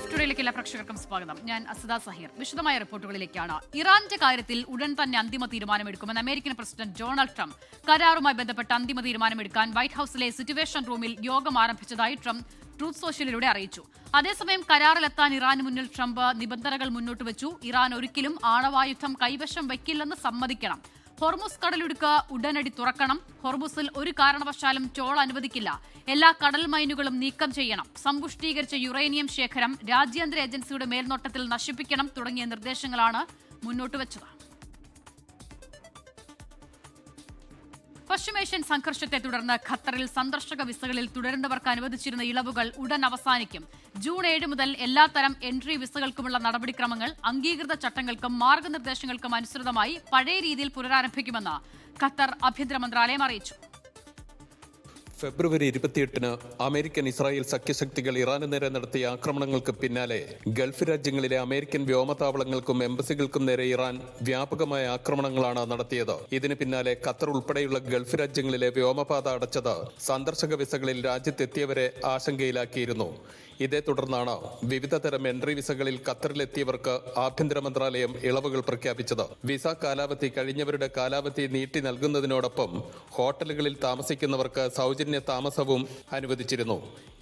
Gulf ടുഡേയിലേക്ക് എല്ലാ പ്രേക്ഷകർക്കും സ്വാഗതം. ഞാൻ അസദ സഹീർ. വിശദമായ റിപ്പോർട്ടുകളിലേക്കാണ്. ഇറാന്റെ കാര്യത്തിൽ ഉടൻ തന്നെ അന്തിമ തീരുമാനമെടുക്കുമെന്ന് അമേരിക്കൻ പ്രസിഡന്റ് ഡൊണാൾഡ് ട്രംപ്. കരാറുമായി ബന്ധപ്പെട്ട് അന്തിമ തീരുമാനമെടുക്കാൻ വൈറ്റ് ഹൌസിലെ സിറ്റുവേഷൻ റൂമിൽ യോഗം ആരംഭിച്ചതായി ട്രംപ് ട്രൂത്ത് സോഷ്യലിലൂടെ അറിയിച്ചു. അതേസമയം കരാറിലെത്താൻ ഇറാന് മുന്നിൽ ട്രംപ് നിബന്ധനകൾ മുന്നോട്ട് വെച്ചു. ഇറാൻ ഒരിക്കലും ആണവായുധം കൈവശം വയ്ക്കില്ലെന്ന് സമ്മതിക്കണം. ഹോർമുസ് കടലിടുക്ക് ഉടനടി തുറക്കണം. ഹോർമുസിൽ ഒരു കാരണവശാലും ടോൾ അനുവദിക്കില്ല. എല്ലാ കടൽ മൈനുകളും നീക്കം ചെയ്യണം. സമ്പുഷ്ടീകരിച്ച യുറേനിയം ശേഖരം രാജ്യാന്തര ഏജൻസിയുടെ മേൽനോട്ടത്തിൽ നശിപ്പിക്കണം തുടങ്ങിയ നിർദ്ദേശങ്ങളാണ് മുന്നോട്ട് വെച്ചത്. പശ്ചിമേഷ്യൻ സംഘർഷത്തെ തുടർന്ന് ഖത്തറിൽ സന്ദർശക വിസകളിൽ തുടരുന്നവർക്ക് അനുവദിച്ചിരുന്ന ഇളവുകൾ ഉടൻ അവസാനിക്കും. ജൂൺ 7 മുതൽ എല്ലാത്തരം എൻട്രി വിസകൾക്കുമുള്ള നടപടിക്രമങ്ങൾ അംഗീകൃത ചട്ടങ്ങൾക്കും മാർഗനിർദ്ദേശങ്ങൾക്കും അനുസൃതമായി പഴയ രീതിയിൽ പുനരാരംഭിക്കുമെന്ന് ഖത്തർ ആഭ്യന്തര മന്ത്രാലയം അറിയിച്ചു. ഫെബ്രുവരി 28-ന് അമേരിക്കൻ ഇസ്രായേൽ സഖ്യശക്തികൾ ഇറാന് നേരെ നടത്തിയ ആക്രമണങ്ങൾക്ക് പിന്നാലെ ഗൾഫ് രാജ്യങ്ങളിലെ അമേരിക്കൻ വ്യോമതാവളങ്ങൾക്കും എംബസികൾക്കും നേരെ ഇറാൻ വ്യാപകമായ ആക്രമണങ്ങളാണ് നടത്തിയത്. ഇതിന് പിന്നാലെ ഖത്തർ ഉൾപ്പെടെയുള്ള ഗൾഫ് രാജ്യങ്ങളിലെ വ്യോമപാത അടച്ചത് സന്ദർശക വിസകളിൽ രാജ്യത്തെത്തിയവരെ ആശങ്കയിലാക്കിയിരുന്നു. ഇതേ തുടർന്നാണ് വിവിധ തരം എൻട്രി വിസകളിൽ ഖത്തറിലെത്തിയവർക്ക് ആഭ്യന്തര മന്ത്രാലയം ഇളവുകൾ പ്രഖ്യാപിച്ചത്. വിസ കാലാവധി കഴിഞ്ഞവരുടെ കാലാവധി നീട്ടി നൽകുന്നതിനോടൊപ്പം ഹോട്ടലുകളിൽ താമസിക്കുന്നവർക്ക് സൗജന്യ താമസവും അനുവദിച്ചിരുന്നു.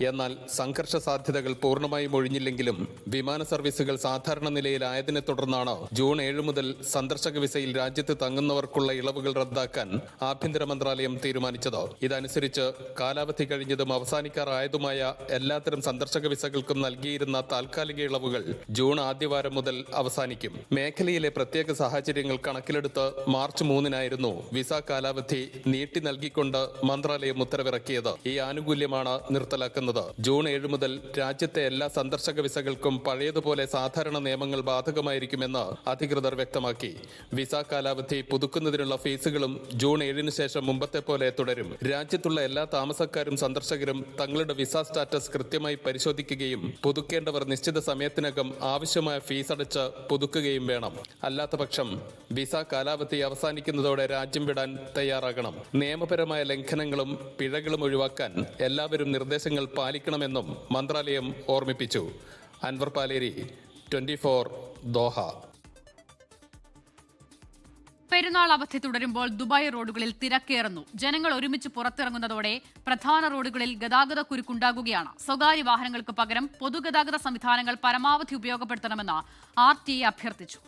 എന്നാൽ സംഘർഷ സാധ്യതകൾ പൂർണ്ണമായും ഒഴിഞ്ഞില്ലെങ്കിലും വിമാന സർവീസുകൾ സാധാരണ നിലയിലായതിനെ തുടർന്നാണ് ജൂൺ 7 മുതൽ സന്ദർശക വിസയിൽ രാജ്യത്ത് തങ്ങുന്നവർക്കുള്ള ഇളവുകൾ റദ്ദാക്കാൻ ആഭ്യന്തര മന്ത്രാലയം തീരുമാനിച്ചത്. ഇതനുസരിച്ച് കാലാവധി കഴിഞ്ഞതും അവസാനിക്കാറായതുമായ എല്ലാത്തരം സന്ദർശക വിസകൾക്കും നൽകിയിരുന്ന താൽക്കാലിക ഇളവുകൾ ജൂൺ ആദ്യവാരം മുതൽ അവസാനിക്കും. മേഖലയിലെ പ്രത്യേക സാഹചര്യങ്ങൾ കണക്കിലെടുത്ത് മാർച്ച് 3-നായിരുന്നു വിസ കാലാവധി നീട്ടി നൽകിക്കൊണ്ട് മന്ത്രാലയം ഉത്തരവിറക്കിയത്. ഈ ആനുകൂല്യമാണ് നിർത്തലാക്കുന്നത്. ജൂൺ 7 മുതൽ രാജ്യത്തെ എല്ലാ സന്ദർശക വിസകൾക്കും പഴയതുപോലെ സാധാരണ നിയമങ്ങൾ ബാധകമായിരിക്കുമെന്ന് അധികൃതർ വ്യക്തമാക്കി. വിസ കാലാവധി പുതുക്കുന്നതിനുള്ള ഫീസുകളും ജൂൺ 7-ന് ശേഷം മുമ്പത്തെ പോലെ തുടരും. രാജ്യത്തുള്ള എല്ലാ താമസക്കാരും സന്ദർശകരും തങ്ങളുടെ വിസ സ്റ്റാറ്റസ് കൃത്യമായി പരിശോധിക്കുകയും പുതുക്കേണ്ടവർ നിശ്ചിത സമയത്തിനകം ആവശ്യമായ ഫീസ് അടച്ച് പുതുക്കുകയും വേണം. അല്ലാത്തപക്ഷം വിസ കാലാവധി അവസാനിക്കുന്നതോടെ രാജ്യം വിടാൻ തയ്യാറാകണം. നിയമപരമായ ലംഘനങ്ങളും പിഴകളും ഒഴിവാക്കാൻ എല്ലാവരും നിർദ്ദേശങ്ങൾ പാലിക്കണമെന്നും മന്ത്രാലയം ഓർമ്മിപ്പിച്ചു. അൻവർ പാലേരി, 24 ദോഹ. പെരുന്നാൾ അവധി തുടരുമ്പോൾ ദുബായ് റോഡുകളിൽ തിരക്കേറുന്നു. ജനങ്ങൾ ഒരുമിച്ച് പുറത്തിറങ്ങുന്നതോടെ പ്രധാന റോഡുകളിൽ ഗതാഗത കുരുക്കുണ്ടാകുകയാണ്. സ്വകാര്യ വാഹനങ്ങൾക്ക് പകരം പൊതുഗതാഗത സംവിധാനങ്ങൾ പരമാവധി ഉപയോഗപ്പെടുത്തണമെന്ന് RTA അഭ്യർത്ഥിച്ചു.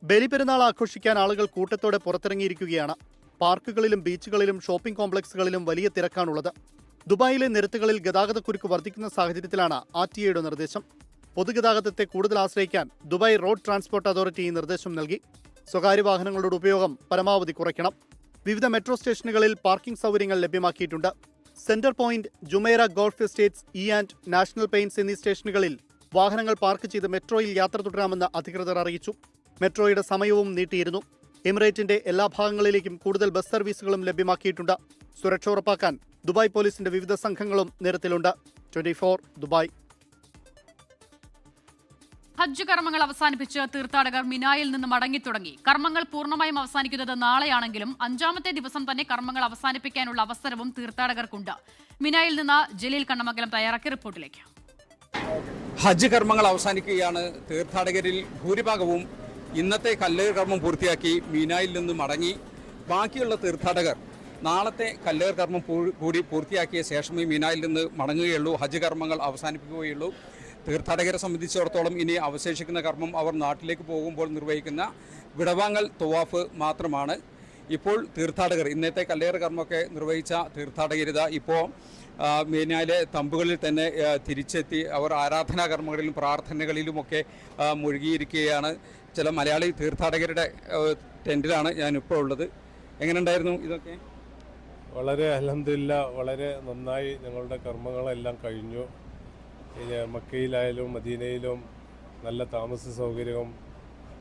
ബലിപെരുന്നാൾ ആഘോഷിക്കാൻ ആളുകൾ കൂട്ടത്തോടെ പുറത്തിറങ്ങിയിരിക്കുകയാണ്. പാർക്കുകളിലും ബീച്ചുകളിലും ഷോപ്പിംഗ് കോംപ്ലക്സുകളിലും വലിയ തിരക്കാണുള്ളത്. ദുബായിലെ നിരത്തുകളിൽ ഗതാഗതക്കുരുക്ക് വർദ്ധിക്കുന്ന സാഹചര്യത്തിലാണ് RTAയുടെ നിർദ്ദേശം. പൊതുഗതാഗതത്തെ കൂടുതൽ ആശ്രയിക്കാൻ ദുബായ് റോഡ് ട്രാൻസ്പോർട്ട് അതോറിറ്റി ഈ നിർദ്ദേശം നൽകി. സ്വകാര്യ വാഹനങ്ങളുടെ ഉപയോഗം പരമാവധി കുറയ്ക്കണം. വിവിധ മെട്രോ സ്റ്റേഷനുകളിൽ പാർക്കിംഗ് സൗകര്യങ്ങൾ ലഭ്യമാക്കിയിട്ടുണ്ട്. Centre point, Jumeirah golf estates, and national paints എന്നീ സ്റ്റേഷനുകളിൽ വാഹനങ്ങൾ പാർക്ക് ചെയ്ത് മെട്രോയിൽ യാത്ര തുടരാമെന്ന് അധികൃതർ അറിയിച്ചു. മെട്രോയുടെ സമയവും നീട്ടിയിരുന്നു. എമിറേറ്റിന്റെ എല്ലാ ഭാഗങ്ങളിലേക്കും കൂടുതൽ ബസ് സർവീസുകളും ലഭ്യമാക്കിയിട്ടുണ്ട്. സുരക്ഷ ഉറപ്പാക്കാൻ ദുബായ് പോലീസിന്റെ വിവിധ സംഘങ്ങളും നിരത്തിലുണ്ട്. 24 ദുബായ്. ഹജ്ജ് കർമ്മങ്ങൾ അവസാനിപ്പിച്ച് തീർത്ഥാടകർ മിനായിൽ നിന്ന് മടങ്ങിത്തുടങ്ങി. കർമ്മങ്ങൾ പൂർണ്ണമായും അവസാനിക്കുന്നത് നാളെയാണെങ്കിലും 5-ാമത്തെ ദിവസം തന്നെ കർമ്മങ്ങൾ അവസാനിപ്പിക്കാനുള്ള അവസരവും തീർത്ഥാടകർക്കുണ്ട്. മിനായിൽ നിന്ന് ജലീൽ കണ്ണമംഗലം തയ്യാറാക്കിയ റിപ്പോർട്ടിലേക്ക്. ഹജ്ജ് കർമ്മങ്ങൾ അവസാനിക്കുകയാണ്. തീർത്ഥാടകരിൽ ഭൂരിഭാഗവും ഇന്നത്തെ കല്ലേറ് കർമ്മം പൂർത്തിയാക്കി മീനായിൽ നിന്ന് മടങ്ങി. ബാക്കിയുള്ള തീർത്ഥാടകർ നാളത്തെ കല്ലേറ് കർമ്മം കൂടി പൂർത്തിയാക്കിയ ശേഷമേ മീനായിൽ നിന്ന് മടങ്ങുകയുള്ളൂ, ഹജ്ജ് കർമ്മങ്ങൾ അവസാനിപ്പിക്കുകയുള്ളൂ. തീർത്ഥാടകരെ സംബന്ധിച്ചിടത്തോളം ഇനി അവശേഷിക്കുന്ന കർമ്മം അവർ നാട്ടിലേക്ക് പോകുമ്പോൾ നിർവഹിക്കുന്ന വിടവാങ്ങൽ തവാഫ് മാത്രമാണ്. ഇപ്പോൾ തീർത്ഥാടകർ ഇന്നത്തെ കല്ലേറ് കർമ്മമൊക്കെ നിർവഹിച്ച തീർത്ഥാടകരിത ഇപ്പോൾ മീനായിലെ തമ്പുകളിൽ തന്നെ തിരിച്ചെത്തി അവർ ആരാധനാ കർമ്മങ്ങളിലും പ്രാർത്ഥനകളിലുമൊക്കെ മുഴുകിയിരിക്കുകയാണ്. ചില മലയാളി തീർത്ഥാടകരുടെ ടെൻറ്റിലാണ് ഞാനിപ്പോൾ ഉള്ളത്. എങ്ങനെയുണ്ടായിരുന്നു ഇതൊക്കെ? വളരെ അൽഹംദുലില്ലാ, വളരെ നന്നായി ഞങ്ങളുടെ കർമ്മങ്ങളെല്ലാം കഴിഞ്ഞു. മക്കയിലായാലും മദീനയിലും നല്ല താമസ സൗകര്യവും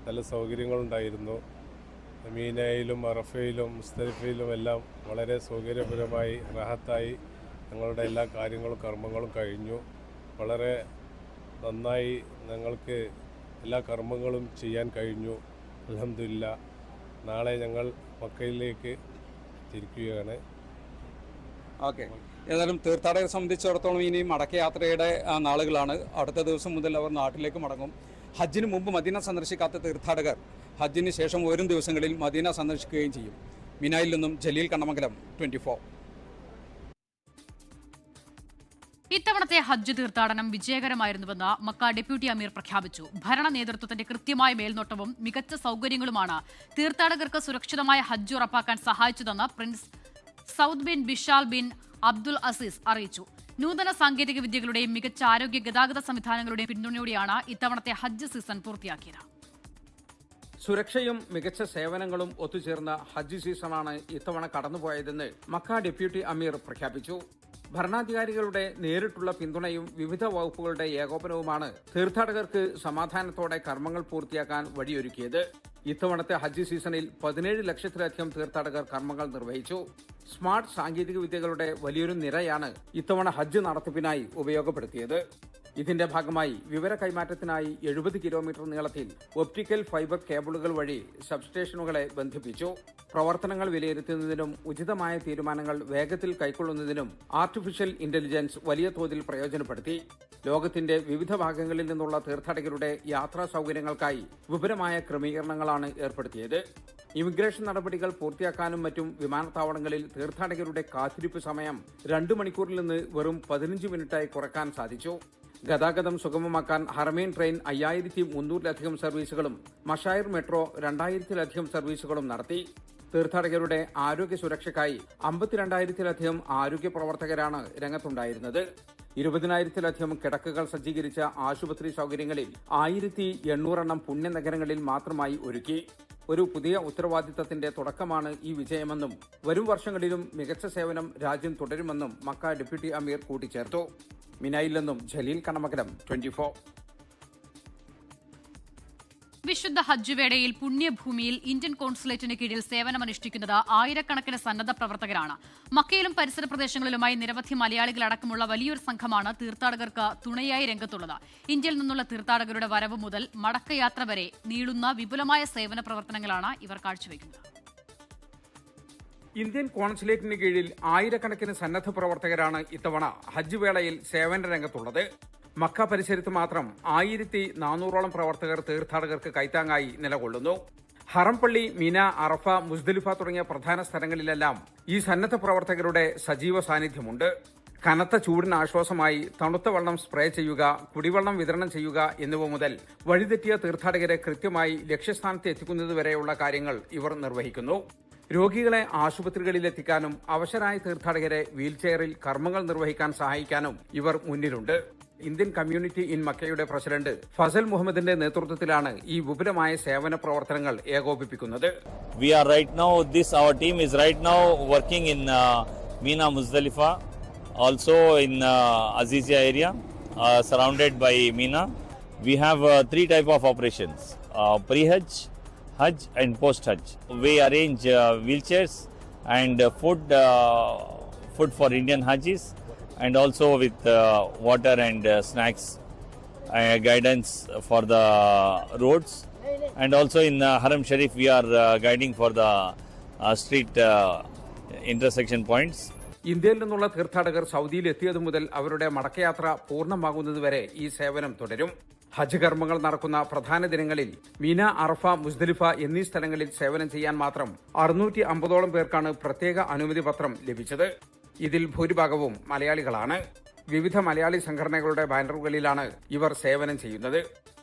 നല്ല സൗകര്യങ്ങളുണ്ടായിരുന്നു. മീനയിലും അറഫയിലും മുസ്തലിഫയിലും എല്ലാം വളരെ സൗകര്യപരമായി റാഹത്തായി ഞങ്ങളുടെ എല്ലാ കാര്യങ്ങളും കർമ്മങ്ങളും കഴിഞ്ഞു. വളരെ നന്നായി ഞങ്ങൾക്ക് എല്ലാ കർമ്മങ്ങളും ചെയ്യാൻ കഴിഞ്ഞു. അൽഹംദുലില്ലാ. നാളെ ഞങ്ങൾ മക്കയിലേക്ക് തിരിക്കുകയാണ്. ഓക്കെ, ഏതായാലും തീർത്ഥാടകരെ സംബന്ധിച്ചിടത്തോളം ഇനി മടക്കയാത്രയുടെ നാളുകളാണ്. അടുത്ത ദിവസം മുതൽ അവർ നാട്ടിലേക്ക് മടങ്ങും. ഹജ്ജിന് മുമ്പ് മദീന സന്ദർശിക്കാത്ത തീർത്ഥാടകർ ഹജ്ജിന് ശേഷം വരും ദിവസങ്ങളിൽ മദീന സന്ദർശിക്കുകയും ചെയ്യും. മിനായിൽ നിന്നും ജലീൽ കണ്ണമംഗലം, 24. ഇത്തവണത്തെ ഹജ്ജ് തീർത്ഥാടനം വിജയകരമായിരുന്നുവെന്ന് മക്ക ഡെപ്യൂട്ടി അമീർ പ്രഖ്യാപിച്ചു. ഭരണ നേതൃത്വത്തിന്റെ കൃത്യമായ മേൽനോട്ടവും മികച്ച സൗകര്യങ്ങളുമാണ് തീർത്ഥാടകർക്ക് സുരക്ഷിതമായ ഹജ്ജ് ഉറപ്പാക്കാൻ സഹായിച്ചതെന്ന് prince Saud bin Mishaal bin Abdul Aziz അറിയിച്ചു. നൂതന സാങ്കേതിക വിദ്യകളുടെയും മികച്ച ആരോഗ്യ ഗതാഗത സംവിധാനങ്ങളുടെയും പിന്തുണയോടെയാണ് ഇത്തവണത്തെ ഹജ്ജ് സീസൺ പൂർത്തിയാക്കിയത്. സുരക്ഷയും മികച്ച സേവനങ്ങളും ഒത്തുചേർന്ന ഹജ്ജ് സീസണാണ് ഇത്തവണ കടന്നുപോയതെന്ന് മക്ക ഡെപ്യൂട്ടി അമീർ പ്രഖ്യാപിച്ചു. ഭരണാധികാരികളുടെ നേരിട്ടുള്ള പിന്തുണയും വിവിധ വകുപ്പുകളുടെ ഏകോപനവുമാണ് തീർത്ഥാടകർക്ക് സമാധാനത്തോടെ കർമ്മങ്ങൾ പൂർത്തിയാക്കാൻ വഴിയൊരുക്കിയത്. ഇത്തവണത്തെ ഹജ്ജ് സീസണിൽ 17 ലക്ഷത്തിലധികം തീർത്ഥാടകർ കർമ്മങ്ങൾ നിർവഹിച്ചു. സ്മാർട്ട് സാങ്കേതിക വിദ്യകളുടെ വലിയൊരു നിരയാണ് ഇത്തവണ ഹജ്ജ് നടത്തിപ്പിനായി ഉപയോഗപ്പെടുത്തിയത്. ഇതിന്റെ ഭാഗമായി വിവര കൈമാറ്റത്തിനായി 70 കിലോമീറ്റർ നീളത്തിൽ ഒപ്റ്റിക്കൽ ഫൈബർ കേബിളുകൾ വഴി സബ്സ്റ്റേഷനുകളെ ബന്ധിപ്പിച്ചു. പ്രവർത്തനങ്ങൾ വിലയിരുത്തുന്നതിനും ഉചിതമായ തീരുമാനങ്ങൾ വേഗത്തിൽ കൈക്കൊള്ളുന്നതിനും ആർട്ടിഫിഷ്യൽ ഇന്റലിജൻസ് വലിയ തോതിൽ പ്രയോജനപ്പെടുത്തി. ലോകത്തിന്റെ വിവിധ ഭാഗങ്ങളിൽ നിന്നുള്ള തീർത്ഥാടകരുടെ യാത്രാ സൗകര്യങ്ങൾക്കായി വിപുലമായ ക്രമീകരണങ്ങളാണ് ഏർപ്പെടുത്തിയത്. ഇമിഗ്രേഷൻ നടപടികൾ പൂർത്തിയാക്കാനും മറ്റും വിമാനത്താവളങ്ങളിൽ തീർത്ഥാടകരുടെ കാത്തിരിപ്പ് സമയം 2 മണിക്കൂറിൽ നിന്ന് വെറും 15 മിനിറ്റായി കുറയ്ക്കാൻ സാധിച്ചു. ഗതാഗതം സുഗമമാക്കാൻ ഹറമൈൻ ട്രെയിൻ 5300-ലധികം സർവീസുകളും മഷായർ മെട്രോ 2000-ലധികം സർവീസുകളും നടത്തി. തീർത്ഥാടകരുടെ ആരോഗ്യ സുരക്ഷയ്ക്കായി 52,000-ലധികം ആരോഗ്യ പ്രവർത്തകരാണ് രംഗത്തുണ്ടായിരുന്നത്. 20,000-ലധികം കിടക്കകൾ സജ്ജീകരിച്ച ആശുപത്രി സൗകര്യങ്ങളിൽ 1,800 പുണ്യനഗരങ്ങളിൽ മാത്രമായി ഒരുക്കി. ഒരു പുതിയ ഉത്തരവാദിത്തത്തിന്റെ തുടക്കമാണ് ഈ വിജയമെന്നും വരും വർഷങ്ങളിലും മികച്ച സേവനം രാജ്യം തുടരുമെന്നും മക്ക ഡെപ്യൂട്ടി അമീർ കൂട്ടിച്ചേർത്തു. മിനായിൽ നിന്നും ജലീൽ കണ്ണമംഗലം, 24. വിശുദ്ധ ഹജ്ജ് വേളയിൽ പുണ്യഭൂമിയിൽ ഇന്ത്യൻ കോൺസുലേറ്റിന് കീഴിൽ സേവനമനുഷ്ഠിക്കുന്നത് ആയിരക്കണക്കിന് സന്നദ്ധ പ്രവർത്തകരാണ്. മക്കയിലും പരിസര പ്രദേശങ്ങളിലുമായി നിരവധി മലയാളികളടക്കമുള്ള വലിയൊരു സംഘമാണ് തീർത്ഥാടകർക്ക് തുണയായി രംഗത്തുള്ളത്. ഇന്ത്യയിൽ നിന്നുള്ള തീർത്ഥാടകരുടെ വരവ് മുതൽ മടക്കയാത്ര വരെ നീളുന്ന വിപുലമായ സേവന പ്രവർത്തനങ്ങളാണ് ഇവർ കാഴ്ചവെക്കുന്നത്. ഇന്ത്യൻ കോൺസുലേറ്റിന് കീഴിൽ ആയിരക്കണക്കിന് സന്നദ്ധ പ്രവർത്തകരാണ് ഇത്തവണ ഹജ്ജ് വേളയിൽ സേവന രംഗത്തുള്ളത്. മക്ക പരിസരത്ത് മാത്രം 1,400ഓളം പ്രവർത്തകർ തീർത്ഥാടകർക്ക് കൈത്താങ്ങായി നിലകൊള്ളുന്നു. ഹറംപള്ളി, മിന, അറഫ, മുസ്ദലിഫ തുടങ്ങിയ പ്രധാന സ്ഥലങ്ങളിലെല്ലാം ഈ സന്നദ്ധ പ്രവർത്തകരുടെ സജീവ സാന്നിധ്യമുണ്ട്. കനത്ത ചൂടിന് ആശ്വാസമായി തണുത്ത വെള്ളം സ്പ്രേ ചെയ്യുക, കുടിവെള്ളം വിതരണം ചെയ്യുക എന്നിവ മുതൽ വഴിതെറ്റിയ തീർത്ഥാടകരെ കൃത്യമായി ലക്ഷ്യസ്ഥാനത്ത് എത്തിക്കുന്നതുവരെയുള്ള കാര്യങ്ങൾ ഇവർ നിർവഹിക്കുന്നു. രോഗികളെ ആശുപത്രികളിലെത്തിക്കാനും അവശരായ തീർത്ഥാടകരെ വീൽചെയറിൽ കർമ്മങ്ങൾ നിർവഹിക്കാൻ സഹായിക്കാനും ഇവർ മുന്നിലുണ്ട്. ഇന്ത്യൻ കമ്മ്യൂണിറ്റി ഇൻ മക്കയുടെ പ്രസിഡന്റ് ഫസൽ മുഹമ്മദിന്റെ നേതൃത്വത്തിലാണ് ഈ വിപുലമായ സേവന പ്രവർത്തനങ്ങൾ ഏകോപിപ്പിക്കുന്നത്. Our team is right now working in Mina, Muzdalifa, also in Azizia area, surrounded by Mina. We have 3 types of operations: pre-Hajj, Hajj and post-Hajj. We arrange wheelchairs and food for Indian Hajjis, and also with water and snacks, guidance for the roads, and also in Haram Sharif we are guiding for the street intersection points. ഇന്ത്യയിൽ നിന്നുള്ള തീർത്ഥാടകർ സൗദിയിൽ എത്തിയതു മുതൽ അവരുടെ മടക്കയാത്ര പൂർണ്ണമാകുന്നതുവരെ ഈ സേവനം തുടരും. ഹജ്ജ് കർമ്മങ്ങൾ നടക്കുന്ന പ്രധാന ദിനങ്ങളിൽ മീന, അറഫ, മുസ്ദലിഫ എന്നീ സ്ഥലങ്ങളിൽ സേവനം ചെയ്യാൻ മാത്രം 650ഓളം പേർക്കാണ് പ്രത്യേക അനുമതി പത്രം ലഭിച്ചത്. ഇതിൽ ഭൂരിഭാഗവും മലയാളികളാണ്. വിവിധ മലയാളി സംഘടനകളുടെ ബാനറുകളിലാണ് ഇവർ സേവനം ചെയ്യുന്നത്.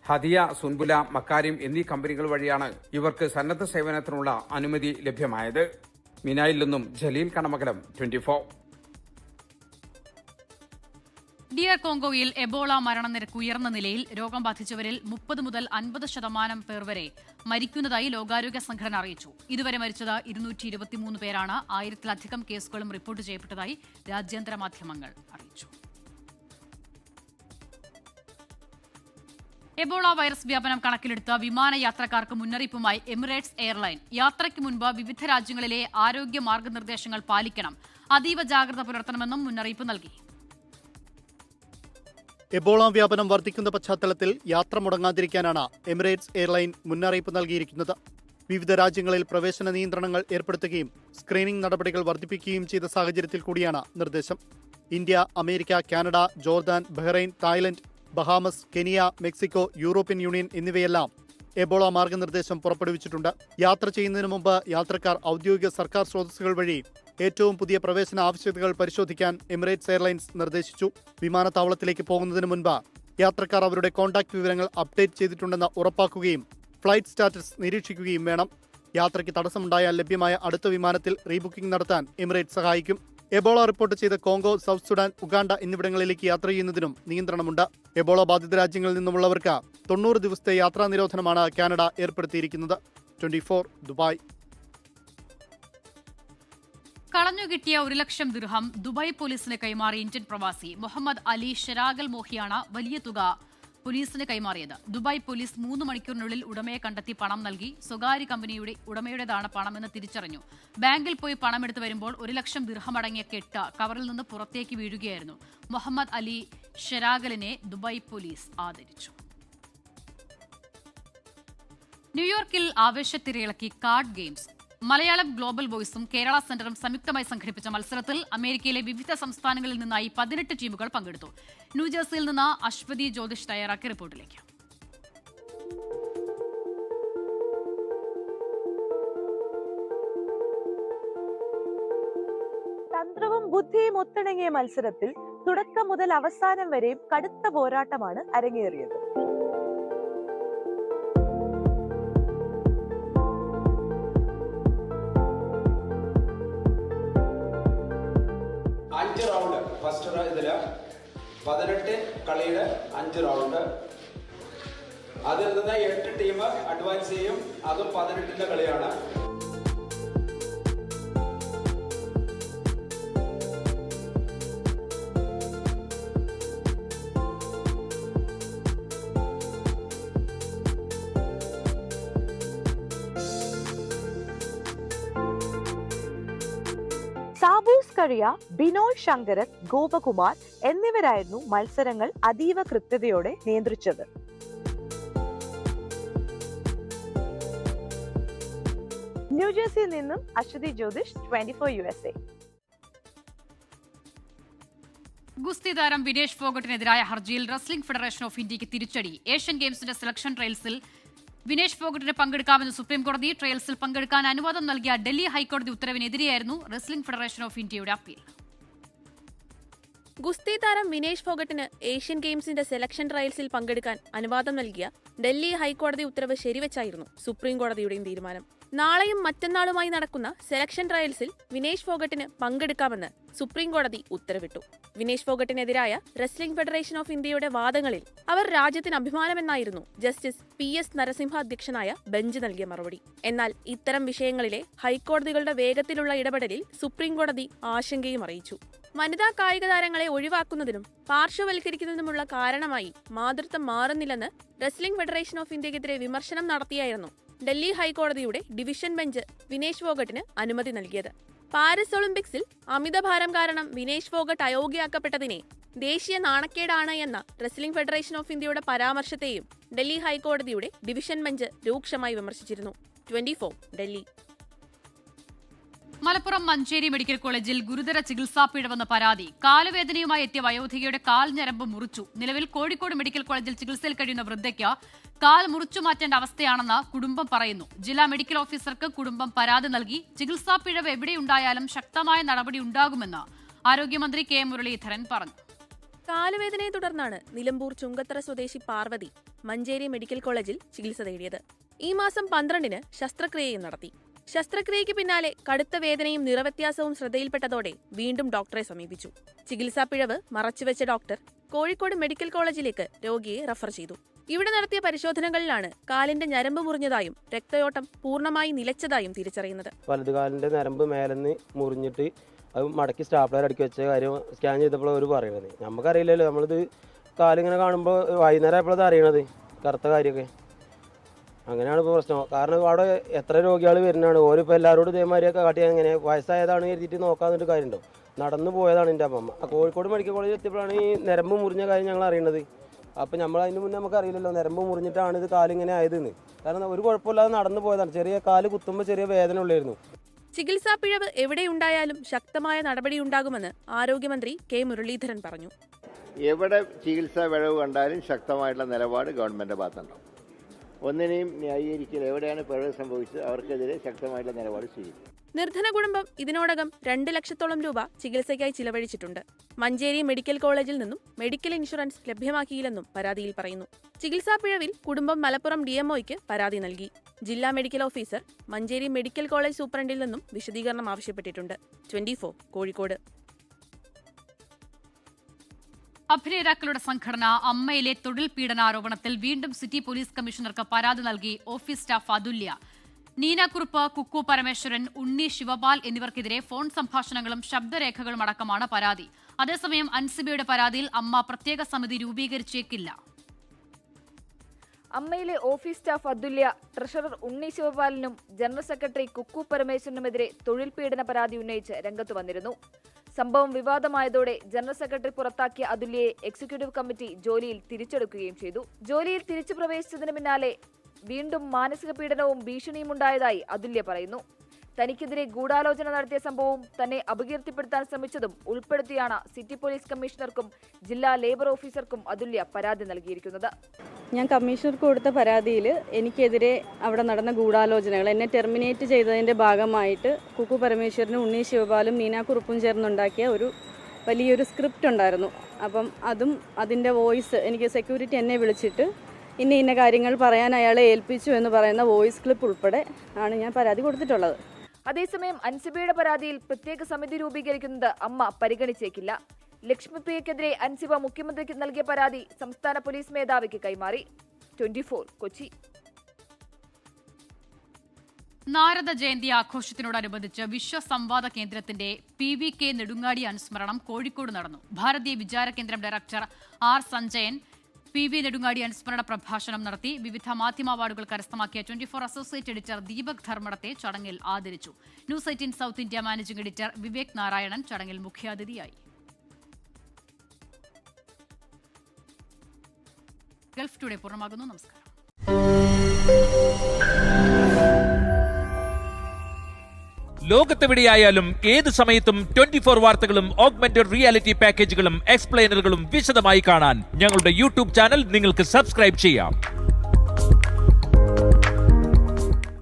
ഹദിയ, സുൻബുല, മക്കാരിം എന്നീ കമ്പനികൾ വഴിയാണ് ഇവർക്ക് സന്നദ്ധ സേവനത്തിനുള്ള അനുമതി ലഭ്യമായത്. മിനായിൽ നിന്നും ജലീൽ കണ്ണമംഗലം, 24. ഡിയർ കോങ്കോയിൽ എബോള മരണനിരക്ക് ഉയർന്ന നിലയിൽ. രോഗം ബാധിച്ചവരിൽ 30 മുതൽ 50% പേർ വരെ മരിക്കുന്നതായി ലോകാരോഗ്യ സംഘടന അറിയിച്ചു. ഇതുവരെ മരിച്ചത് 223 പേരാണ്. 1000-ലധികം കേസുകളും റിപ്പോർട്ട് ചെയ്യപ്പെട്ടതായി രാജ്യാന്തര മാധ്യമങ്ങൾ അറിയിച്ചു. എബോള വൈറസ് വ്യാപനം കണക്കിലെടുത്ത് വിമാനയാത്രക്കാർക്ക് മുന്നറിയിപ്പുമായി എമിറേറ്റ്സ് എയർലൈൻ. യാത്രയ്ക്ക് മുൻപ് വിവിധ രാജ്യങ്ങളിലെ ആരോഗ്യ മാർഗനിർദ്ദേശങ്ങൾ പാലിക്കണം, അതീവ ജാഗ്രത പുലർത്തണമെന്നും മുന്നറിയിപ്പ് നൽകി. എബോള വ്യാപനം വർദ്ധിക്കുന്ന പശ്ചാത്തലത്തിൽ യാത്ര മുടങ്ങാതിരിക്കാനാണ് എമിറേറ്റ്സ് എയർലൈൻ മുന്നറിയിപ്പ് നൽകിയിരിക്കുന്നത്. വിവിധ രാജ്യങ്ങളിൽ പ്രവേശന നിയന്ത്രണങ്ങൾ ഏർപ്പെടുത്തുകയും സ്ക്രീനിംഗ് നടപടികൾ വർദ്ധിപ്പിക്കുകയും ചെയ്ത സാഹചര്യത്തിൽ കൂടിയാണ് നിർദ്ദേശം. India, America, Canada, Jordan, Bahrain, Thailand, Bahamas, Kenya, Mexico, European union എന്നിവയെല്ലാം എബോള മാർഗനിർദ്ദേശം പുറപ്പെടുവിച്ചിട്ടുണ്ട്. യാത്ര ചെയ്യുന്നതിന് മുമ്പ് യാത്രക്കാർ ഔദ്യോഗിക സർക്കാർ സ്രോതസ്സുകൾ വഴി ഏറ്റവും പുതിയ പ്രവേശന ആവശ്യകതകൾ പരിശോധിക്കാൻ എമിറേറ്റ്സ് എയർലൈൻസ് നിർദ്ദേശിച്ചു. വിമാനത്താവളത്തിലേക്ക് പോകുന്നതിന് മുൻപ് യാത്രക്കാർ അവരുടെ കോൺടാക്ട് വിവരങ്ങൾ അപ്ഡേറ്റ് ചെയ്തിട്ടുണ്ടെന്ന് ഉറപ്പാക്കുകയും ഫ്ലൈറ്റ് സ്റ്റാറ്റസ് നിരീക്ഷിക്കുകയും വേണം. യാത്രയ്ക്ക് തടസ്സമുണ്ടായാൽ ലഭ്യമായ അടുത്ത വിമാനത്തിൽ റീബുക്കിംഗ് നടത്താൻ എമിറേറ്റ്സ് സഹായിക്കും. എബോള റിപ്പോർട്ട് ചെയ്ത കോങ്കോ, സൗത്ത് സുഡാൻ, ഉഗാണ്ട എന്നിവിടങ്ങളിലേക്ക് യാത്ര ചെയ്യുന്നതിനും നിയന്ത്രണമുണ്ട്. എബോള ബാധിത രാജ്യങ്ങളിൽ നിന്നുമുള്ളവർക്ക് 90 ദിവസത്തെ യാത്രാ നിരോധനമാണ് കാനഡ ഏർപ്പെടുത്തിയിരിക്കുന്നത്. 24 ദുബായ്. കളഞ്ഞുകിട്ടിയ 1 ലക്ഷം ദിർഹം ദുബായ് പോലീസിന് കൈമാറി ഇന്ത്യൻ പ്രവാസി മുഹമ്മദ് അലി ഷെരാഗൽ മോഹിയാണ് വലിയ തുക പോലീസിന് കൈമാറിയത്. ദുബായ് പോലീസ് 3 മണിക്കൂറിനുള്ളിൽ ഉടമയെ കണ്ടെത്തി പണം നൽകി. സ്വകാര്യ കമ്പനിയുടെ ഉടമയുടേതാണ് പണമെന്ന് തിരിച്ചറിഞ്ഞു. ബാങ്കിൽ പോയി പണമെടുത്ത് വരുമ്പോൾ 1 ലക്ഷം ദിർഹം അടങ്ങിയ കെട്ട് കവറിൽ നിന്ന് പുറത്തേക്ക് വീഴുകയായിരുന്നു. മുഹമ്മദ് അലി ഷെരാഗലിനെ ദുബായ് പോലീസ് ആദരിച്ചു. ന്യൂയോർക്കിൽ ആവേശത്തിരയിളക്കി കാർഡ് ഗെയിംസ്. മലയാളം ഗ്ലോബൽ വോയ്സും കേരള സെന്ററും സംയുക്തമായി സംഘടിപ്പിച്ച മത്സരത്തിൽ അമേരിക്കയിലെ വിവിധ സംസ്ഥാനങ്ങളിൽ നിന്നായി 18 ടീമുകൾ പങ്കെടുത്തു. ന്യൂജേഴ്സിയിൽ നിന്ന് അശ്വതി ജ്യോതിഷ് തയ്യാറാക്കിയ റിപ്പോർട്ടിലേക്ക്. തന്ത്രവും ബുദ്ധിയും ഒത്തിണങ്ങിയ മത്സരത്തിൽ തുടക്കം മുതൽ അവസാനം വരെയും കടുത്ത പോരാട്ടമാണ് അരങ്ങേറിയത്. റൗണ്ട് ഫസ്റ്റ് ഇതില് 18 കളിയുടെ 5 റൗണ്ട്. അതിൽ നിന്ന് 8 ടീം അഡ്വാൻസ് ചെയ്യും. അതും 18ന്റെ കളിയാണ്. സാബൂസ് കഴിയ, ബിനോയ് ശങ്കരൻ, ഗോപകുമാർ എന്നിവരായിരുന്നു മത്സരങ്ങൾ അതീവ കൃത്യതയോടെ നിയന്ത്രിച്ചത്. ന്യൂജേഴ്സിയിൽ നിന്നും അശ്വതി ജ്യോതിഷ്, 24 USA. ഗുസ്തി താരം വിനേഷ് ഫോഗട്ടിനെതിരായ ഹർജിയിൽ റെസ്ലിംഗ് ഫെഡറേഷൻ ഓഫ് ഇന്ത്യക്ക് തിരിച്ചടി. ഏഷ്യൻ ഗെയിംസിന്റെ സെലക്ഷൻ ട്രയൽസിൽ വിനേഷ് ഫോഗട്ടിന് പങ്കെടുക്കാമെന്ന് സുപ്രീംകോടതി. ട്രയൽസിൽ പങ്കെടുക്കാൻ അനുവാദം നൽകിയ ഡൽഹി ഹൈക്കോടതി ഉത്തരവിനെതിരെയായിരുന്നു റെസ്ലിംഗ് ഫെഡറേഷൻ ഓഫ് ഇന്ത്യയുടെ അപ്പീൽ. ഗുസ്തി താരം വിനേഷ് ഫോഗട്ടിന് ഏഷ്യൻ ഗെയിംസിന്റെ സെലക്ഷൻ ട്രയൽസിൽ പങ്കെടുക്കാൻ അനുവാദം നൽകിയ ഡൽഹി ഹൈക്കോടതി ഉത്തരവ് ശരിവെച്ചായിരുന്നു സുപ്രീംകോടതിയുടെയും തീരുമാനം. നാളെയും മറ്റന്നാളുമായി നടക്കുന്ന സെലക്ഷൻ ട്രയൽസിൽ വിനേഷ് ഫോഗട്ടിന് പങ്കെടുക്കാമെന്ന് സുപ്രീംകോടതി ഉത്തരവിട്ടു. വിനേഷ് ഫോഗട്ടിനെതിരായ റെസ്ലിംഗ് ഫെഡറേഷൻ ഓഫ് ഇന്ത്യയുടെ വാദങ്ങളിൽ അവർ രാജ്യത്തിന് അഭിമാനമെന്നായിരുന്നു ജസ്റ്റിസ് PS നരസിംഹ അധ്യക്ഷനായ ബെഞ്ച് നൽകിയ മറുപടി. എന്നാൽ ഇത്തരം വിഷയങ്ങളിലെ ഹൈക്കോടതികളുടെ വേഗത്തിലുള്ള ഇടപെടലിൽ സുപ്രീംകോടതി ആശങ്കയും അറിയിച്ചു. വനിതാ കായിക താരങ്ങളെ ഒഴിവാക്കുന്നതിനും പാർശ്വവൽക്കരിക്കുന്നതിനുമുള്ള കാരണമായി മാതൃത്വം മാറുന്നില്ലെന്ന് റെസ്ലിംഗ് ഫെഡറേഷൻ ഓഫ് ഇന്ത്യക്കെതിരെ വിമർശനം നടത്തിയായിരുന്നു ഡൽഹി ഹൈക്കോടതിയുടെ ഡിവിഷൻ ബെഞ്ച് വിനേഷ് ഫോഗട്ടിന് അനുമതി നൽകിയത്. പാരീസ് ഒളിമ്പിക്സിൽ അമിതഭാരം കാരണം വിനേഷ് ഫോഗട്ട് അയോഗ്യയാക്കപ്പെട്ടതിനെ ദേശീയ നാണക്കേടാണ് എന്ന റെസ്ലിംഗ് ഫെഡറേഷൻ ഓഫ് ഇന്ത്യയുടെ പരാമർശത്തെയും ഡൽഹി ഹൈക്കോടതിയുടെ ഡിവിഷൻ ബെഞ്ച് രൂക്ഷമായി വിമർശിച്ചിരുന്നു. 24 ഡൽഹി. മലപ്പുറം മഞ്ചേരി മെഡിക്കൽ കോളേജിൽ ഗുരുതര ചികിത്സാ പിഴവെന്ന പരാതി. കാലുവേദനയുമായി എത്തിയ വയോധികയുടെ കാൽ ഞരമ്പ് മുറിച്ചു. നിലവിൽ കോഴിക്കോട് മെഡിക്കൽ കോളേജിൽ ചികിത്സയിൽ കഴിയുന്ന വൃദ്ധയ്ക്ക് കാൽ മുറിച്ചു മാറ്റേണ്ട അവസ്ഥയാണെന്ന് കുടുംബം പറയുന്നു. ജില്ലാ മെഡിക്കൽ ഓഫീസർക്ക് കുടുംബം പരാതി നൽകി. ചികിത്സാ പിഴവ് എവിടെയുണ്ടായാലും ശക്തമായ നടപടി ഉണ്ടാകുമെന്ന് ആരോഗ്യമന്ത്രി കെ മുരളീധരൻ പറഞ്ഞു. കാലുവേദനയെ തുടർന്നാണ് നിലമ്പൂർ ചുങ്കത്തറ സ്വദേശി പാർവതി മഞ്ചേരി മെഡിക്കൽ കോളേജിൽ ചികിത്സ തേടിയത്. ഈ മാസം 12-ന് ശസ്ത്രക്രിയയും നടത്തി. ശസ്ത്രക്രിയയ്ക്ക് പിന്നാലെ കടുത്ത വേദനയും നിറവ്യത്യാസവും ശ്രദ്ധയിൽപ്പെട്ടതോടെ വീണ്ടും ഡോക്ടറെ സമീപിച്ചു. ചികിത്സാ പിഴവ് മറച്ചുവെച്ച ഡോക്ടർ കോഴിക്കോട് മെഡിക്കൽ കോളേജിലേക്ക് രോഗിയെ റഫർ ചെയ്തു. ഇവിടെ നടത്തിയ പരിശോധനകളിലാണ് കാലിന്റെ ഞരമ്പ് മുറിഞ്ഞതായും രക്തയോട്ടം പൂർണ്ണമായി നിലച്ചതായും തിരിച്ചറിയുന്നത്. വലതുകാലിന്റെ ഞരമ്പ് മേലെന്ന് മുറിഞ്ഞിട്ട് അത് മടക്കി സ്റ്റാപ്ലർ അടുക്കി വെച്ച കാര്യം സ്കാൻ ചെയ്തപ്പോൾ അവർ പറയണത്. നമുക്കറിയില്ലല്ലോ, നമ്മളിത് കാലിങ്ങനെ കാണുമ്പോൾ വൈകുന്നേരം ആയപ്പോഴത് അറിയണത് കറുത്ത കാര്യമൊക്കെ. അങ്ങനെയാണ് ഇപ്പോൾ പ്രശ്നം. കാരണം അവിടെ എത്ര രോഗികൾ വരുന്നതാണ്. ഓരിപ്പോൾ എല്ലാവരോടും ഇതേമാതിരിയൊക്കെ കാട്ടി അങ്ങനെ വയസ്സായതാണ് എഴുതിയിട്ട് നോക്കാമെന്നൊരു കാര്യമുണ്ടോ. നടന്നു പോയതാണ് എൻ്റെ അമ്മമ്മ. കോഴിക്കോട് മെഡിക്കൽ കോളേജിൽ എത്തിയപ്പോഴാണ് ഈ ഞരമ്പ് മുറിഞ്ഞ കാര്യം ഞങ്ങൾ അറിയണത്. അപ്പോൾ നമ്മൾ അതിന് മുന്നേ നമുക്കറിയില്ലല്ലോ ഞരമ്പ് മുറിഞ്ഞിട്ടാണ് ഇത് കാലിങ്ങനെ ആയതെന്ന്. കാരണം ഒരു കുഴപ്പമില്ലാതെ നടന്നു പോയതാണ്. ചെറിയ കാല് കുത്തുമ്പോൾ ചെറിയ വേദന ഉള്ളായിരുന്നു. ചികിത്സാ പിഴവ് എവിടെയുണ്ടായാലും ശക്തമായ നടപടിയുണ്ടാകുമെന്ന് ആരോഗ്യമന്ത്രി കെ മുരളീധരൻ പറഞ്ഞു. എവിടെ ചികിത്സാ പിഴവ് കണ്ടാലും ശക്തമായിട്ടുള്ള നിലപാട് ഗവൺമെൻറ് ഭാഗത്തുണ്ടാവും. ഒന്നിനെയും ന്യായീകരിക്കൽ എവിടെയാണ് പിഴവ് സംഭവിച്ചത് അവർക്കെതിരെ ശക്തമായിട്ടുള്ള നിലപാട് സ്വീകരിക്കും. നിർധന കുടുംബം ഇതിനോടകം 2 ലക്ഷത്തോളം രൂപ ചികിത്സയ്ക്കായി ചിലവഴിച്ചിട്ടുണ്ട്. മഞ്ചേരി മെഡിക്കൽ കോളേജിൽ നിന്നും മെഡിക്കൽ ഇൻഷുറൻസ് ലഭ്യമാക്കിയില്ലെന്നും പരാതിയിൽ പറയുന്നു. ചികിത്സാ പിഴവിൽ കുടുംബം മലപ്പുറം DMOയ്ക്ക് പരാതി നൽകി. ജില്ലാ medical officer Manjeri medical college സൂപ്രണ്ടിൽ നിന്നും വിശദീകരണം ആവശ്യപ്പെട്ടിട്ടുണ്ട്. 24 കോഴിക്കോട്. അഭിനേതാക്കളുടെ സംഘടന അമ്മയിലെ തൊഴിൽ പീഡനാരോപണത്തിൽ വീണ്ടും സിറ്റി പോലീസ് കമ്മീഷണർക്ക് പരാതി നൽകി ഓഫീസ് സ്റ്റാഫ് അതുല്യ. നീനാക്കുറുപ്പ്, കുക്കു പരമേശ്വരൻ, ഉണ്ണി ശിവപാൽ എന്നിവർക്കെതിരെ ഫോൺ സംഭാഷണങ്ങളും ശബ്ദരേഖകളും അടക്കമാണ് പരാതി. അതേസമയം അൻസിബയുടെ പരാതിയിൽ അമ്മ പ്രത്യേക സമിതി രൂപീകരിച്ചേക്കില്ല. അമ്മയിലെ ഓഫീസ് സ്റ്റാഫ് അതുല്യ, ട്രഷറർ ഉണ്ണി ശിവപാലിനും ജനറൽ സെക്രട്ടറി കുക്കു പരമേശ്വരനുമെതിരെ തൊഴിൽ പീഡന പരാതി ഉന്നയിച്ച് രംഗത്ത് വന്നിരുന്നു. സംഭവം വിവാദമായതോടെ ജനറൽ സെക്രട്ടറി പുറത്താക്കിയ അതുല്യയെ എക്സിക്യൂട്ടീവ് കമ്മിറ്റി ജോലിയിൽ തിരിച്ചെടുക്കുകയും ചെയ്തു. ജോലിയിൽ തിരിച്ചു പ്രവേശിച്ചതിന് പിന്നാലെ വീണ്ടും മാനസിക പീഡനവും ഭീഷണിയും ഉണ്ടായതായി അതുല്യ പറയുന്നു. തനിക്കെതിരെ ഗൂഢാലോചന നടത്തിയ സംഭവവും തന്നെ അപകീർത്തിപ്പെടുത്താൻ ശ്രമിച്ചതും ഉൾപ്പെടുത്തിയാണ് സിറ്റി പോലീസ് കമ്മീഷണർക്കും ജില്ലാ ലേബർ ഓഫീസർക്കും അതുല്യ പരാതി നൽകിയിരിക്കുന്നത്. ഞാൻ കമ്മീഷണർക്ക് കൊടുത്ത പരാതിയിൽ എനിക്കെതിരെ അവിടെ നടന്ന ഗൂഢാലോചനകൾ, എന്നെ ടെർമിനേറ്റ് ചെയ്തതിൻ്റെ ഭാഗമായിട്ട് കുക്കു പരമേശ്വരനും ഉണ്ണി ശിവപാലും നീനാക്കുറുപ്പും ചേർന്നുണ്ടാക്കിയ ഒരു വലിയൊരു സ്ക്രിപ്റ്റ് ഉണ്ടായിരുന്നു. അപ്പം അതിൻ്റെ വോയിസ് എനിക്ക് സെക്യൂരിറ്റി എന്നെ വിളിച്ചിട്ട് ഇന്ന കാര്യങ്ങൾ പറയാൻ അയാളെ ഏൽപ്പിച്ചു എന്ന് പറയുന്ന വോയിസ് ക്ലിപ്പ് ഉൾപ്പെടെ ആണ് ഞാൻ പരാതി കൊടുത്തിട്ടുള്ളത്. അതേസമയം അൻസിബയുടെ പരാതിയിൽ പ്രത്യേക സമിതി രൂപീകരിക്കുന്നത് അമ്മ പരിഗണിച്ചേക്കില്ല. ലക്ഷ്മിപ്രിയക്കെതിരെ അൻസിബ മുഖ്യമന്ത്രിക്ക് നൽകിയ പരാതി സംസ്ഥാന പോലീസ് മേധാവിക്ക് കൈമാറി. 24 കൊച്ചി. നാരദ ജയന്തി ആഘോഷത്തിനോടനുബന്ധിച്ച് വിശ്വസംവാദ കേന്ദ്രത്തിന്റെ PVK നെടുങ്ങാടി അനുസ്മരണം കോഴിക്കോട് നടന്നു. ഭാരതീയ വിചാര കേന്ദ്രം director R Sanjayan PV Nedungadi അനുസ്മരണ പ്രഭാഷണം നടത്തി. വിവിധ മാധ്യമ അവാർഡുകൾ കരസ്ഥമാക്കിയ 24 അസോസിയേറ്റ് എഡിറ്റർ ദീപക് ധർമ്മടത്തെ ചടങ്ങിൽ ആദരിച്ചു. News 18 south India managing editor Vivek Narayanan ചടങ്ങിൽ മുഖ്യാതിഥിയായി. ഗൾഫ് ടുഡേ പൂർണ്ണമാകുന്നു. നമസ്കാരം. ലോകത്തെവിടെയായാലും ഏത് സമയത്തും 24 വാർത്തകളും ഓഗ്മെന്റഡ് റിയാലിറ്റി പാക്കേജുകളും എക്സ്പ്ലെയിനറുകളും വിശദമായി കാണാൻ ഞങ്ങളുടെ YouTube ചാനൽ നിങ്ങൾക്ക് സബ്സ്ക്രൈബ് ചെയ്യാം.